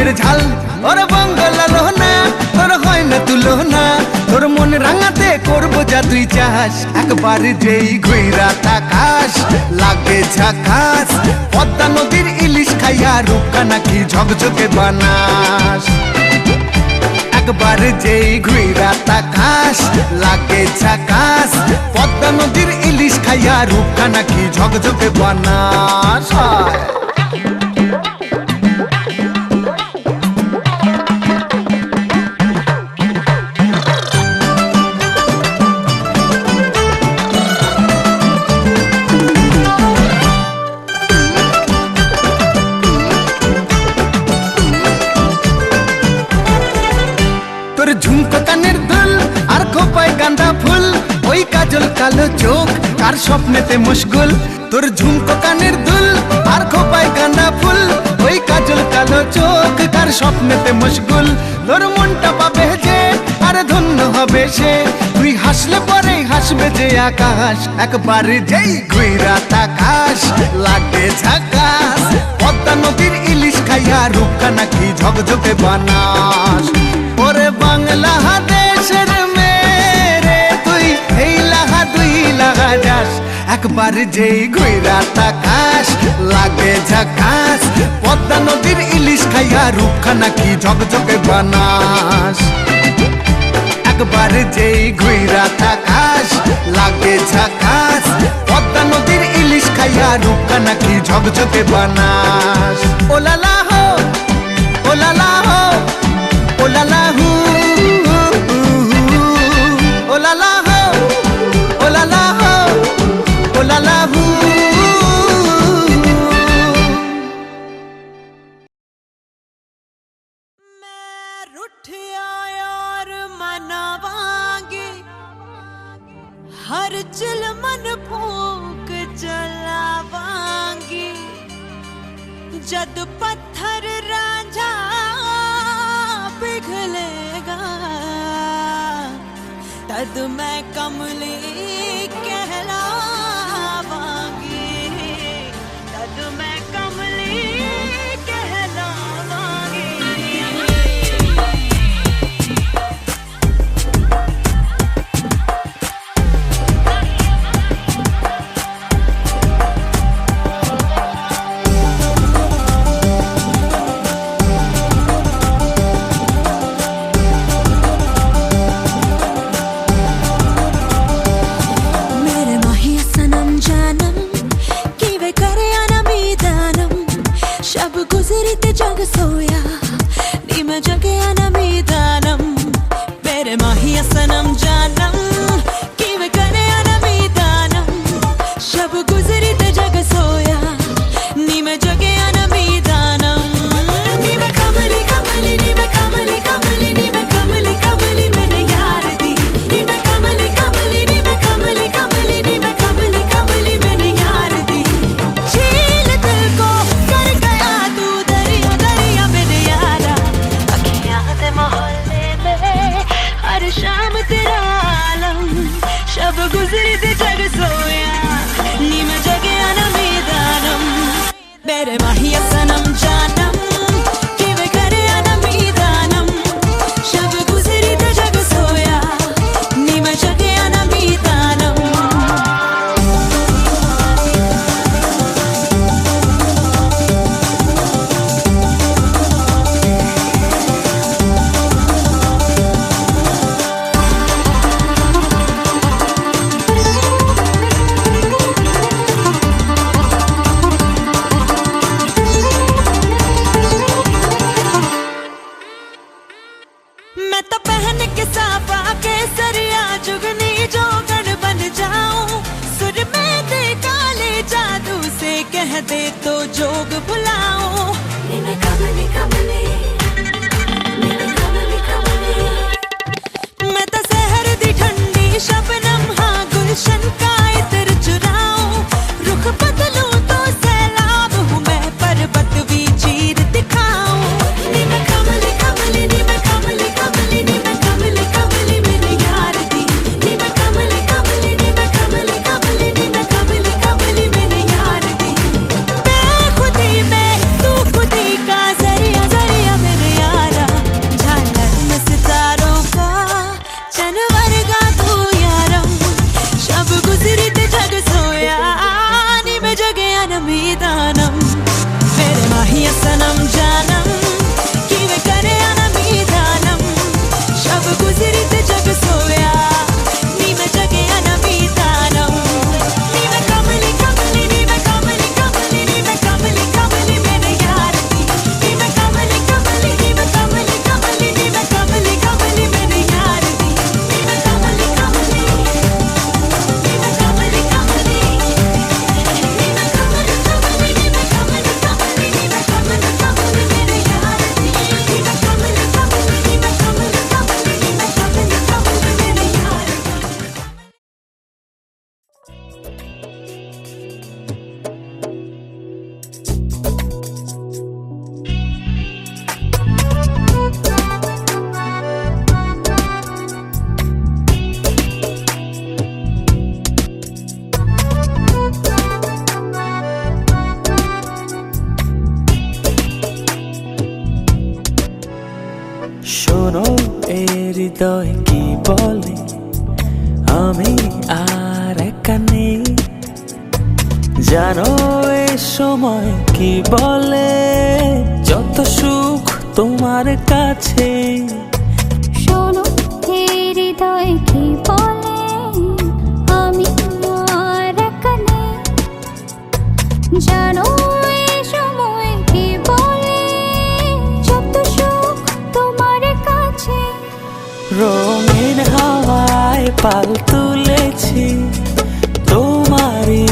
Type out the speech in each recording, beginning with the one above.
মরিচের ঝাল ওর বাংলা লোনা তোর হয় না তুলনা তোর মন রাঙাতে করবো যা তুই চাস একবার যেই ঘুইরা তাকাস লাগে ঝাকাস পদ্মা নদীর ইলিশ খাইয়া রূপকা নাকি ঝকঝকে বানাস একবার যেই ঘুইরা তাকাস লাগে ঝাকাস পদ্মা নদীর ইলিশ খাইয়া রূপকা নাকি ঝকঝকে বানাস তোর ঝুমকো কানের দুল আর খোপায় গাঁদা ফুল ওই কাজল কালো চোখ কার স্বপ্নেতে মুশগুল তোর ঝুমকো কানের দুল আর খোপায় গাঁদা ফুল ওই কাজল কালো চোখ কার স্বপ্নেতে মুশগুল তোর মনটা পাবে যে আর ধন্য হবে সে তুই হাসলে পরে হাসবে যে আকাশ একবার যেই ঘুইরা তাকাস লাগে ঝাকাস পদ্মা নদীর ইলিশ খাইয়া রূপকা নাকি ঝকঝকে বানাস ওরে বাংলা দেশের মেরে তুই এই লাহা দুই লাগা যাস একবার যেই ঘুইরা তাকাস লাগে ঝাকাস পদ্মা নদীর ইলিশ খাইয়া রূপকা নাকি ঝকঝকে বানাস একবার যেই ঘুইরা তাকাস লাগে ঝাকাস পদ্মা নদীর ইলিশ খাইয়া রূপকা নাকি ঝকঝকে বানাস ওলালা হো ওলালা হো ওলালা হু ওলালা হো ওলালা হো ওলালা হু मैं रुठिया यार मनावांगी हर चिलमन फूक जलावांगी जद पत्थर रांझा पिघलेगा तद मैं कमली कहलावांगी तद मैं कमली कहलावांगी जग सोया नी मैं जगे ना मीदानम मेरे माहिया सनम जानम कि मैं करे ना मीदानम शब गुजरी ते जग सोया नी मैं जगे ना मीदानम नी मैं कमली कमली नी मैं कमली कमली नी मैं कमली कमली मैंने यार दी नी मैं कमली कमली नी मैं कमली कमली नी मैं कमली कमली मैंने यार दी झील दिल को कर गया तू मोहल्ले में हर शाम तेरा आलम शब गुजरी ते जग सोया नी मैं जगे ना मीदानम मेरे माहिया सनम जानम कि वे करे ना मीदानम शब गुजरी ते जग सोया नी मैं जगे ना मीदानम मैं तो पहन के साफा के सरिया जुगनी जोगन बन जाऊं सुर में दे काले जादू से कह दे तो जोग भुलाऊं नीने कमली कमली नीने कमली कमली मैं तो शहर दी ठंडी शबनम हाँ गुलशन का इतर चुराऊं रुख बदलूं तो सैलाब हूँ मैं पर्वत भी चीर दिखाऊं नीने कमली कमली नी मैं कमली कमली नी मैं कमली कमली मेरे यार दी नी मैं कमली कमली नी मैं कमली कमली नी मैं कमली कमली मेरे यार दी बेखुदी में হৃদয় কি বলে আমি আর একা নেই। জানো এ সময় কি বলে যত সুখ তোমার কাছে। শোনো এ হৃদয় কি বলে আমি আর একা নেই। জানো এ সময় কি বলে যত সুখ তোমার কাছে। রঙিন হাওয়ায় পাল তুলেছি তোমারই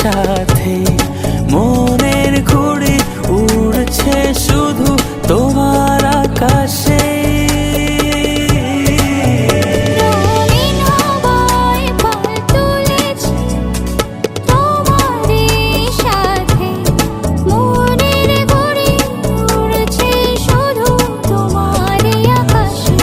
সাথে, মনের ঘুড়ি উড়ছে শুধু তোমার আকাশে। রঙিন হাওয়ায় পাল তুলেছি তোমারই সাথে, মনের ঘুড়ি উড়ছে শুধু তোমারই আকাশে।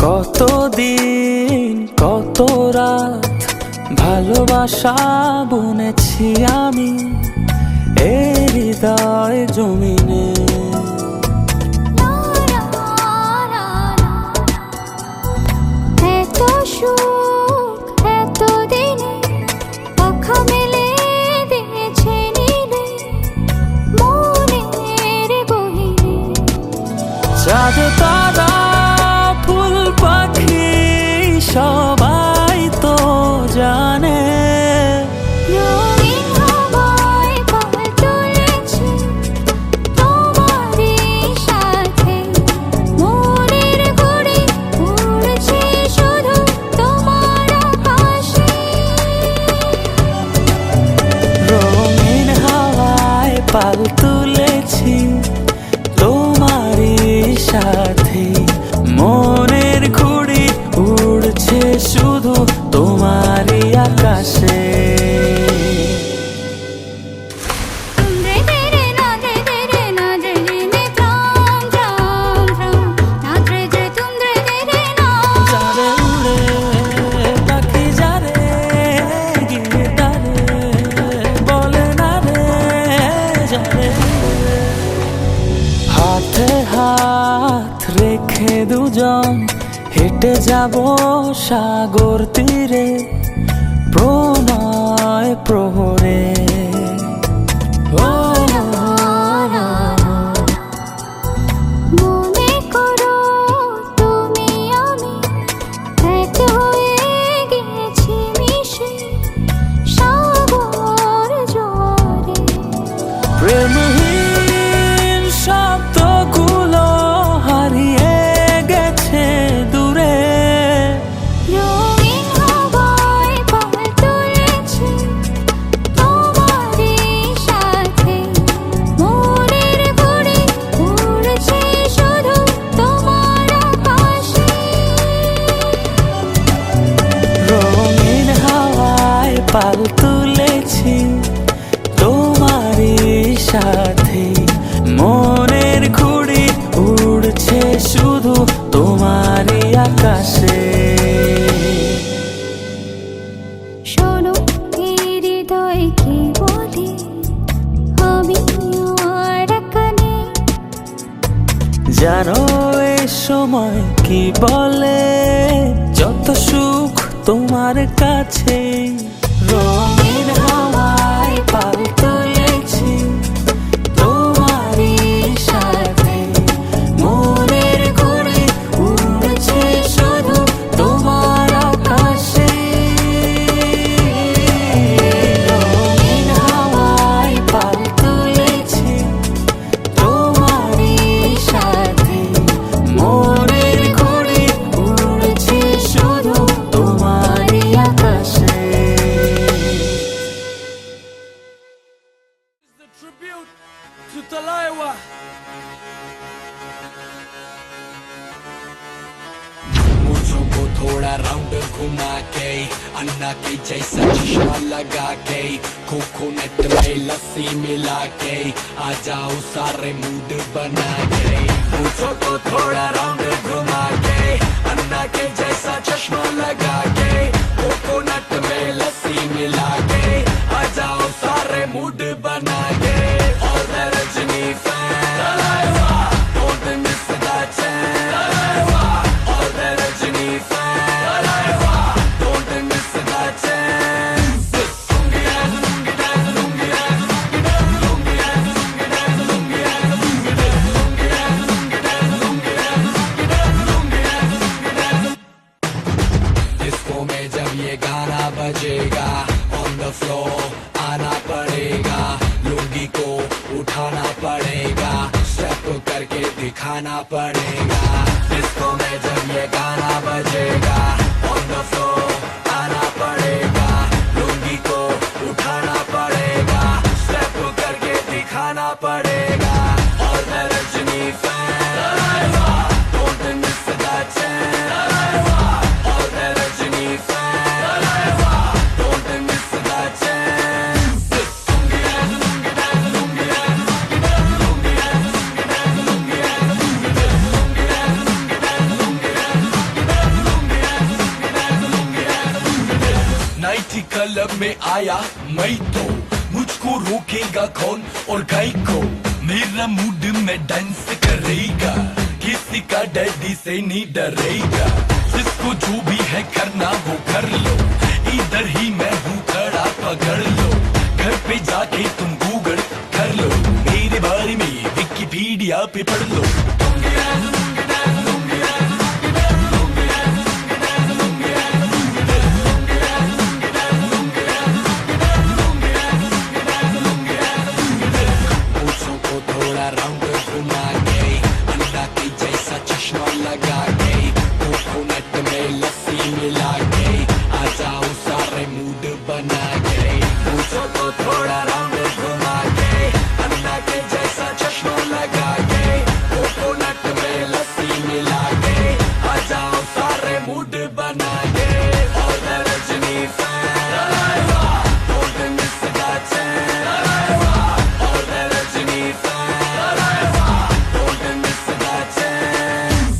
কতদিন কত রাত ভালোবাসা বুনেছি আমি এ হৃদয় জমিনে। এত সুখ এত দিনে পাখা মেলে দিয়েছে নীলে মনের গহীনে। চাঁদ তারা ফুল পাখি সবাই তো জানে। রঙিন হাওয়ায় পাল তুলেছি তোমারই সাথে, মনের ঘুড়ি উড়ছে শুধু তোমার আকাশে। রঙিন হাওয়ায় পাল তুলেছি তোমারই সাথে, মনের ঘুড়ি উড়ছে শুধু তোমারই আকাশে। तुमरे तेरे नाचे तेरे नाचे जिने त्राम त्राम त्राम नाचे जे तुमरे तेरे नाम। যারে উড়ে পাখি যারে গিয়ে তারে বলে না রে যারে। হাতে হাত রেখে দুজন হেঁটে যাব সাগর তীরে প্রণয় প্রহরে। ও মনে করো তুমি আমি এক হয়ে গেছি মিশে সাগর জলে। প্রেমহীন শব্দগুলো হারিয়ে গেছে দূরে। রঙিন হাওয়ায় পাল তুলেছি তোমারই সাথে, মনের ঘুড়ি উড়ছে শুধু তোমার আকাশে। রঙিন হাওয়ায় পাল তুলেছি তোমারই সাথে, মনের ঘুড়ি উড়ছে শুধু তোমারই আকাশে। শোনো এ হৃদয় কি বলে আমি আর একা নেই। জানো এ সময় কি বলে যত সুখ তোমার কাছে। রঙিন হাওয়ায় পাল তুলেছি তোমারই সাথে, মনের ঘুড়ি উড়ছে শুধু তোমার আকাশে। রঙিন হাওয়ায় পাল তুলেছি তোমারই সাথে, মনের ঘুড়ি উড়ছে শুধু তোমারই আকাশে। Tribute to Talaiwa. थोड़ा राउंड घुमा के, अन्ना के जैसा चश्मा लगा के, कोकोनट में लस्सी मिला के, आ जाओ सारे मूड बना के। पूछो तो थोड़ा राउंड घुमा के, अन्ना के जैसा चश्मा लगा के, कोकोनट में लस्सी मिला के, आ जाओ सारे मूड बना के। और मैं Rajni fan, don't miss that chance। और मैं Rajni fan, don't miss that chance। Disco में जब ये गाना बजेगा, ऑन द फ्लोर आना पड़ेगा, लुंगी को उठाना पड़ेगा, स्टेप करके दिखाना पड़ेगा। डिस्को में जब ये गाना बजेगा, ऑन द फ्लोर आना पड़ेगा, लुंगी को उठाना पड़ेगा, स्टेप करके दिखाना पड़ेगा। और मैं Rajni fan, don't miss that chance। और मैं Rajni fan, don't miss that chance। Nighty club में आया मैं तो, मुझको रोकेगा कौन और गाय को, मेरा मूड में डांस करेगा, किसी का डैडी से नहीं डरेगा। जिसको जो भी है करना वो कर लो, इधर ही मैं हूँ खड़ा पकड़ लो, घर पे जाके तुम गूगल कर लो, मेरे बारे में विकिपीडिया पे पढ़ लो। पूछो को थोड़ा राउंड घुमा के, अंडा के जैसा चश्मा लगा के, कोकोनट में लस्सी मिला के, आ जाओ सारे मूड बना के। पूछो तो थोड़ा राउंड घुमा के, अंडा के जैसा चश्मा लगा के, कोकोनट में लस्सी मिला के, आ जाओ सारे मूड बना के। और मैं Rajni fan, don't miss that chance। और मैं Rajni fan, don't miss that chance।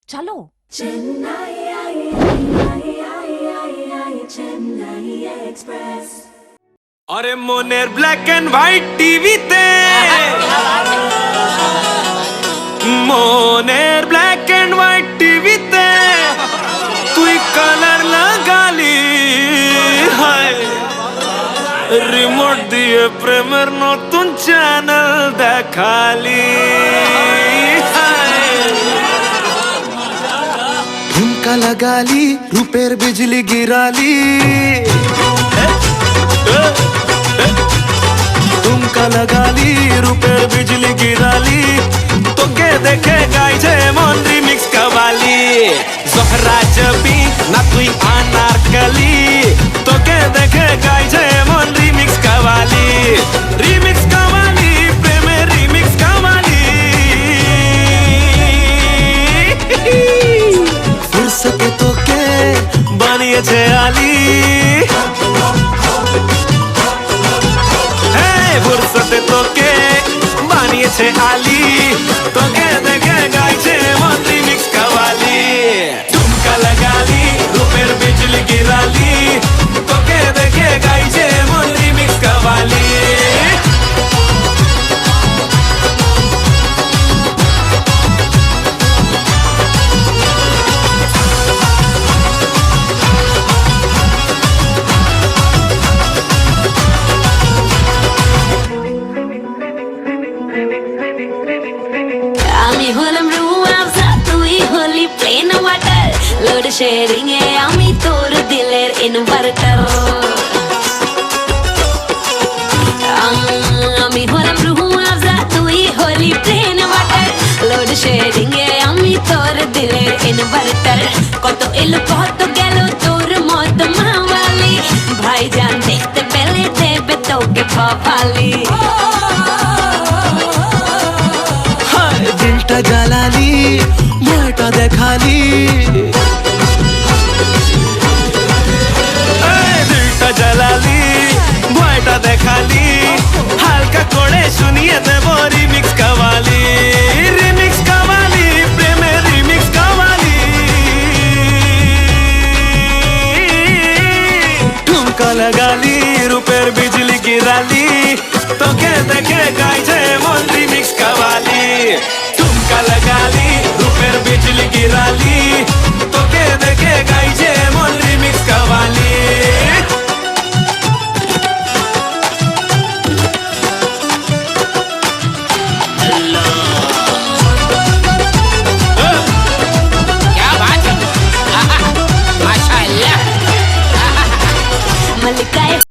चलो अरे मोनेर ब्लैक एंड व्हाइट टीवीতে मोनेर ब्लैक एंड व्हाइट टीवीতে তুই কালার লাগালি হায় রিমোট দিয়ে প্রেমের নতুন চ্যানেল দেখালি झुमका लगा ली, रूपेर बिजली गिरा ली, झुमका लगा ली रूपेर बिजली गिरा ली, তোকে দেখে গাইছে মন রিমিক্স কাওয়ালি জহরা জবি না তুই আনারকলি তোকে দেখে গাইছে মন রিমিক্স কাওয়ালি রিমিক্স কাওয়ালি প্রেমে রিমিক্স কাওয়ালি फुर्सत तो के বানিয়েছে আলী ফুরসতে তোকে বানিয়েছে আলী তোকে দেখে গাইছে মন রিমিক্স কাওয়ালি ঝুমকা লাগালি রূপের বিজলি গিরালি তোকে দেখে গাইছে মন রিমিক্স কাওয়ালি শেয়ারিং এ আমি তোর দিলের ইনভার্টার আমি হলাম রুহু আফজা তুই হলি প্লেন ওয়াটার লোড শেয়ারিং এ আমি তোর দিলের ইনভার্টার কত এলো কত গেল তোর মত মাওয়ালি ভাইজান দেখতে পেলে দেবে তোকে পাপালি হায় দিলটা জ্বালালি ভয়টা দেখালি দিলটা জ্বালালি ভয়টা দেখালি হালকা করে শুনিয়ে দেব রিমিক্স কাওয়ালি রিমিক্স কাওয়ালি প্রেমের রিমিক্স কাওয়ালি ঠুমকা লাগালি রূপের বিজলি গিরালি তোকে দেখে